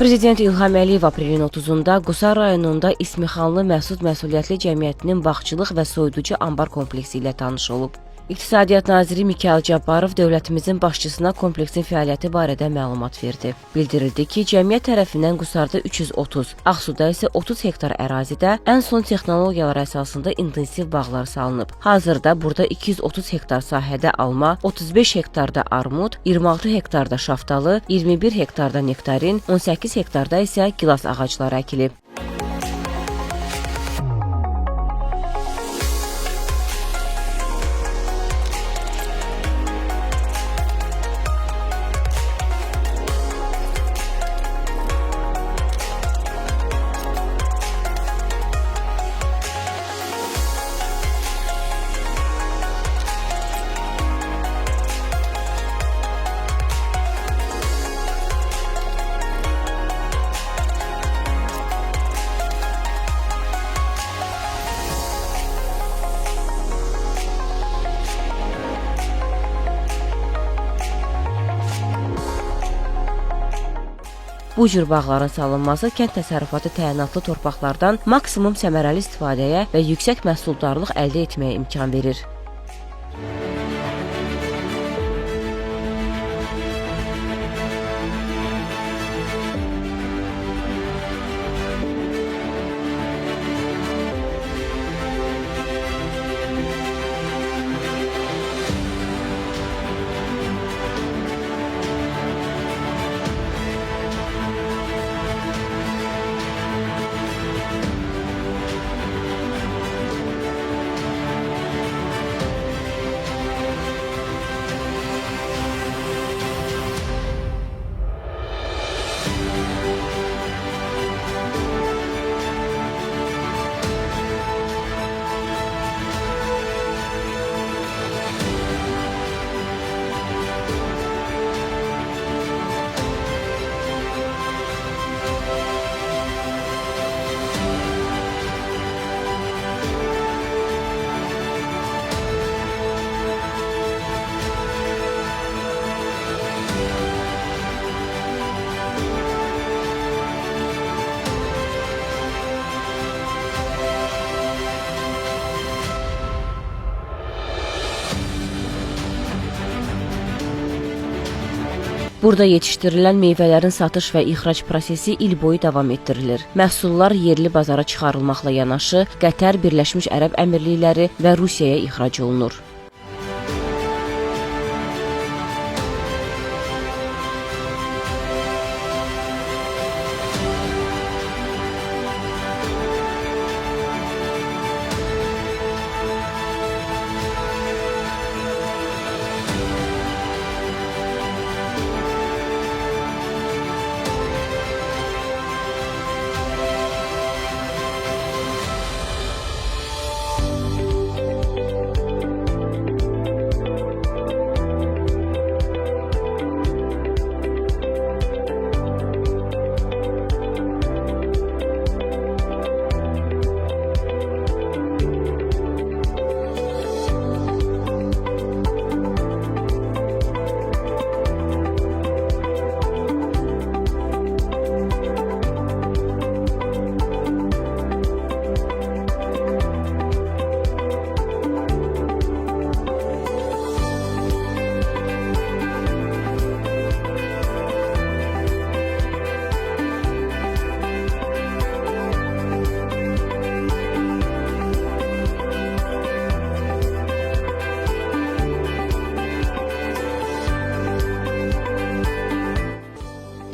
Prezident İlham Əliyev aprelin 30-da Qusar rayonunda İsmixanlı Məsud Məsuliyyətli Cəmiyyətinin bağçılıq və soyuducu ambar kompleksi ilə tanış olub. İqtisadiyyat naziri Mikayıl Cabbarov dövlətimizin başçısına kompleksin fəaliyyəti barədə məlumat verdi. Bildirildi ki, cəmiyyət tərəfindən Qusarda 330, Ağsuda isə 30 hektar ərazidə ən son texnologiyalar əsasında intensiv bağlar salınıb. Hazırda burada 230 hektar sahədə alma, 35 hektarda armud, 26 hektarda şaftalı, 21 hektarda nektarin, 18 hektarda isə gilas ağacları əkilib. Bu cür bağların salınması kənd təsərrüfatı təyinatlı torpaqlardan maksimum səmərəli istifadəyə və yüksək məhsuldarlıq əldə etməyə imkan verir. Burada yetişdirilən meyvələrin satış və ixrac prosesi il boyu davam etdirilir. Məhsullar yerli bazara çıxarılmaqla yanaşı, Qətər, Birləşmiş Ərəb Əmirlikləri və Rusiyaya ixrac olunur.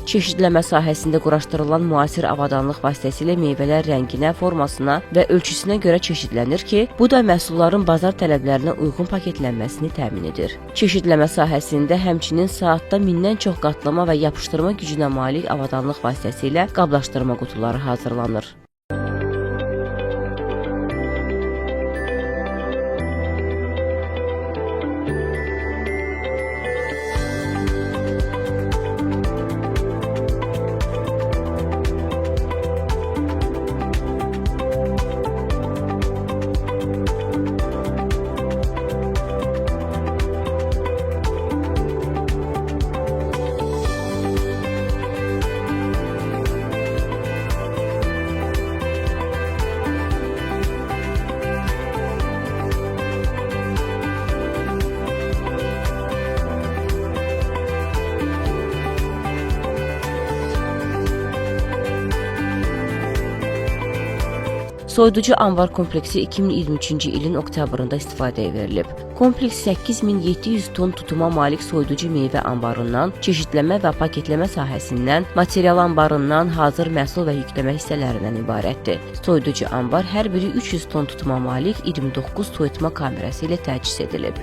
Çeşidləmə sahəsində quraşdırılan müasir avadanlıq vasitəsilə meyvələr rənginə, formasına və ölçüsünə görə çeşidlənir ki, bu da məhsulların bazar tələblərinə uyğun paketlənməsini təmin edir. Çeşidləmə sahəsində həmçinin saatda 1000-dən çox qatlama və yapışdırma gücünə malik avadanlıq vasitəsilə qablaşdırma qutuları hazırlanır. Soyuducu anbar kompleksi 2023-cü ilin oktyabrında istifadəyə verilib. Kompleks 8700 ton tutuma malik soyuducu meyvə anbarından, çeşidləmə və paketləmə sahəsindən, material anbarından, hazır məhsul və yükləmə hissələrindən ibarətdir. Soyuducu anbar hər biri 300 ton tutuma malik 29 soyutma kamerası ilə təchiz edilib.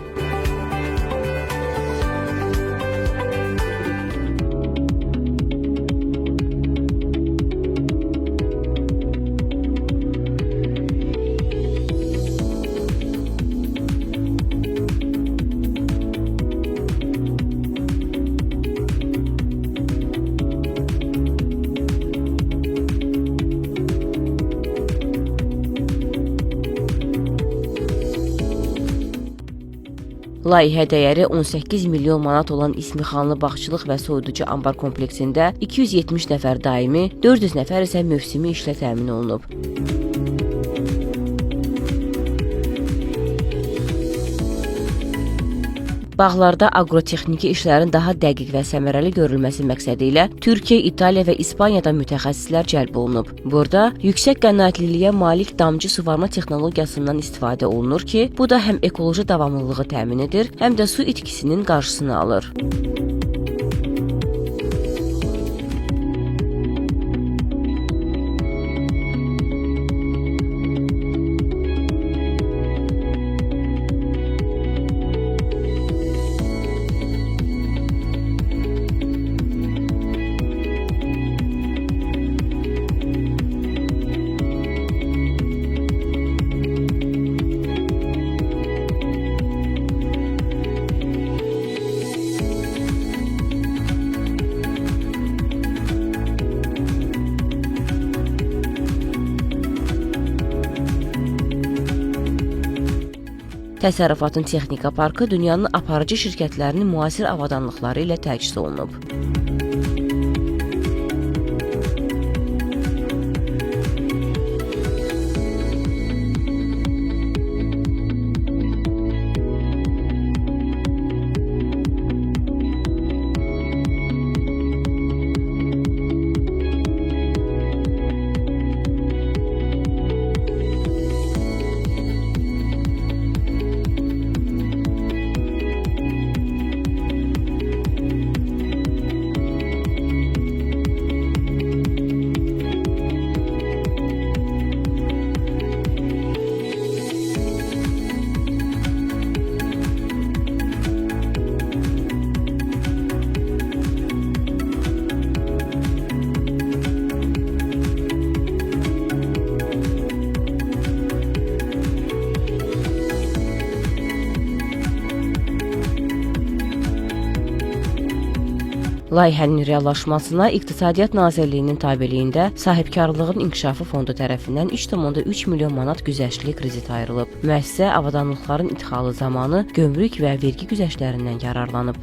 Layihə dəyəri 18 milyon manat olan İsmixanlı bağçılıq və soyuducu anbar kompleksində 270 nəfər daimi, 400 nəfər isə mövsümi işlə təmin olunub. Bağlarda aqrotexniki işlərin daha dəqiq və səmərəli görülməsi məqsədi ilə Türkiyə, İtaliya və İspaniyadan mütəxəssislər cəlb olunub. Burada yüksək qənaətliliyə malik damcı suvarma texnologiyasından istifadə olunur ki, bu da həm ekoloji davamlılığı təmin edir, həm də su itkisinin qarşısını alır. Təsərrüfatın texnika parkı dünyanın aparıcı şirkətlərinin müasir avadanlıqları ilə təchiz olunub. Layihənin reallaşmasına İqtisadiyyat Nazirliyinin tabeliyində Sahibkarlığın İnkişafı Fondu tərəfindən 3,3 milyon manat güzəştli kredit ayrılıb. Müəssisə avadanlıqların idxalı zamanı gömrük və vergi güzəştlərindən yararlanıb.